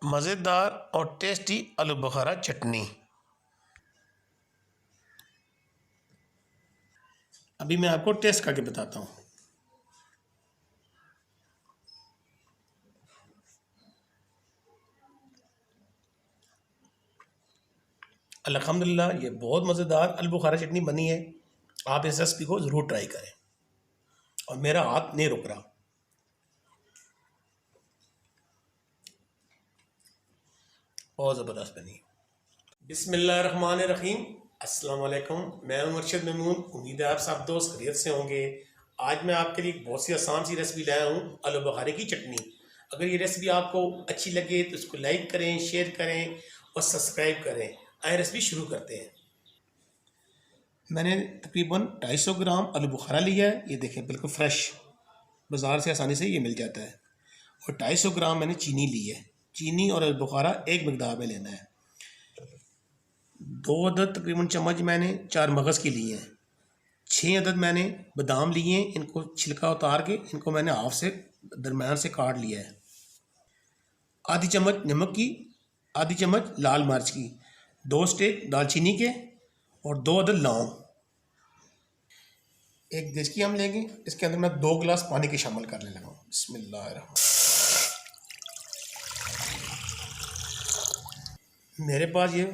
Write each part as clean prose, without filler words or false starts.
मज़ेदार और टेस्टी आलू बुखारा चटनी। अभी मैं आपको टेस्ट करके बताता हूँ। अल्हम्दुलिल्लाह, ये बहुत मज़ेदार आलू बुखारा चटनी बनी है। आप इस रेसिपी को ज़रूर ट्राई करें और मेरा हाथ नहीं रुक रहा। बहुत ज़बरदस्त बनी है। बिस्मिल्लाहिर्रहमानिर्रहीम। अस्सलाम वालेकुम। मैं हूं मुर्शिद ममून। उम्मीद है आप सब दोस्त खैरियत से होंगे। आज मैं आपके लिए बहुत सी आसान सी रेसिपी लाया हूं, आलू बुखारे की चटनी। अगर ये रेसिपी आपको अच्छी लगे तो इसको लाइक करें, शेयर करें और सब्सक्राइब करें। आए रेसिपी शुरू करते हैं। मैंने तकरीबन 250 ग्राम आलू बुखारा लिया है। ये देखें, बिल्कुल फ्रेश, बाज़ार से आसानी से ये मिल जाता है। और 250 ग्राम मैंने चीनी ली है। चीनी और आलू बुखारा एक मिकदार में लेना है। 2 अदद तकरीबन चम्मच मैंने 4 मगज़ की लिए हैं। 6 अदद मैंने बादाम लिए हैं। इनको छिलका उतार के इनको मैंने हाफ से दरम्यान से काट लिया है। आधी चम्मच नमक की, आधी चम्मच लाल मिर्च की, 2 स्टेक दालचीनी के और 2 अदद लौंग। एक देसी हम लेंगे। इसके अंदर मैं 2 गिलास पानी के शामिल करने लगा हूँ। बिस्मिल्लाह। मेरे पास ये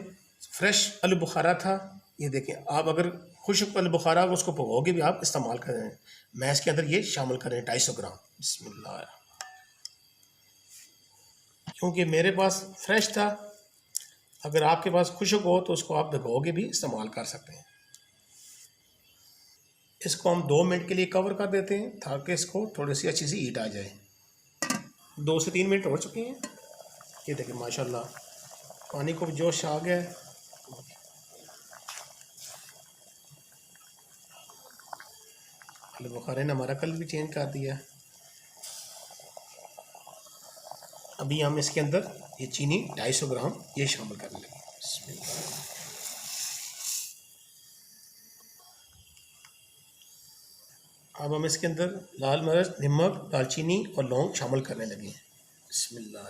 फ्रेश आलू बुखारा था। ये देखें, आप अगर खुश्क आलू बुखारा को उसको भिगो के भी आप इस्तेमाल करें। मैं इसके अंदर ये शामिल करें 250 ग्राम। बिस्मिल्लाह। क्योंकि मेरे पास फ्रेश था, अगर आपके पास खुश्क हो तो उसको आप भिगो के भी इस्तेमाल कर सकते हैं। इसको हम 2 मिनट के लिए कवर कर देते हैं ताकि इसको थोड़ी सी अच्छी सी हीट आ जाए। 2 से 3 मिनट हो चुके हैं। ये देखें, माशाल्लाह पानी को जोश आ गया है। आलू बुखारे ने हमारा कलर भी चेंज कर दिया। अभी हम इसके अंदर ये चीनी 250 ग्राम ये शामिल कर लेंगे। अब हम इसके अंदर लाल मिर्च, नमक, दालचीनी और लौंग शामिल करने लगे हैं। बिस्मिल्लाह।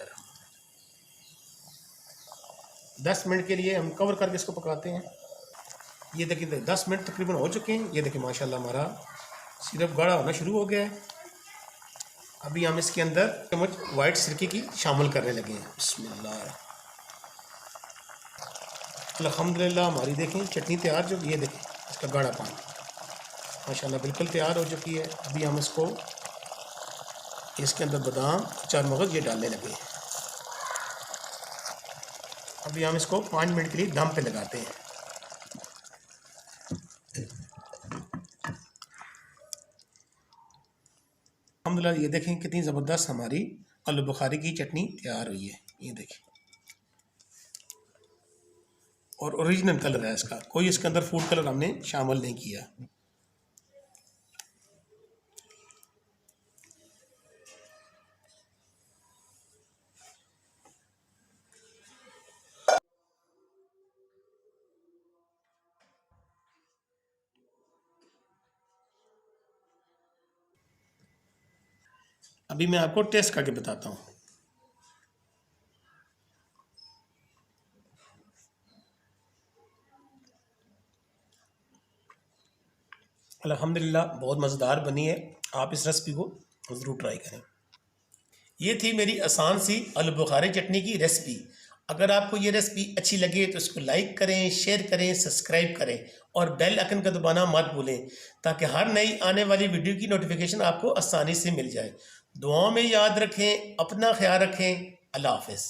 10 मिनट के लिए हम कवर करके इसको पकाते हैं। ये देखिए 10 मिनट तकरीबन हो चुके हैं। ये देखिए माशाल्लाह हमारा सिरप गाढ़ा होना शुरू हो गया है। अभी हम इसके अंदर चम्मच वाइट सिरके की शामिल करने लगे हैं। बिस्मिल्लाह। अल्हम्दुलिल्लाह हमारी देखें चटनी तैयार। जो ये देखें इसका गाढ़ा पानी माशाल्लाह बिल्कुल तैयार हो चुकी है। अभी हम इसको इसके अंदर बादाम, 4 मगज़ ये डालने लगे हैं। अभी हम इसको 5 मिनट के लिए दम पे लगाते हैं। अल्हम्दुलिल्लाह ये देखें कितनी ज़बरदस्त हमारी आलू बुखारे की चटनी तैयार हुई है। ये देखें, और ओरिजिनल कलर है इसका, कोई इसके अंदर फूड कलर हमने शामिल नहीं किया। अभी मैं आपको टेस्ट करके बताता हूँ। अल्हम्दुलिल्लाह बहुत मज़ेदार बनी है। आप इस रेसिपी को ज़रूर ट्राई करें। ये थी मेरी आसान सी आलू बुखारे चटनी की रेसिपी। अगर आपको ये रेसिपी अच्छी लगे तो इसको लाइक करें, शेयर करें, सब्सक्राइब करें और बेल आइकन का दबाना मत भूलें ताकि हर नई आने वाली वीडियो की नोटिफिकेशन आपको आसानी से मिल जाए। दुआओं में याद रखें, अपना ख्याल रखें। अल्लाह हाफ़िज़।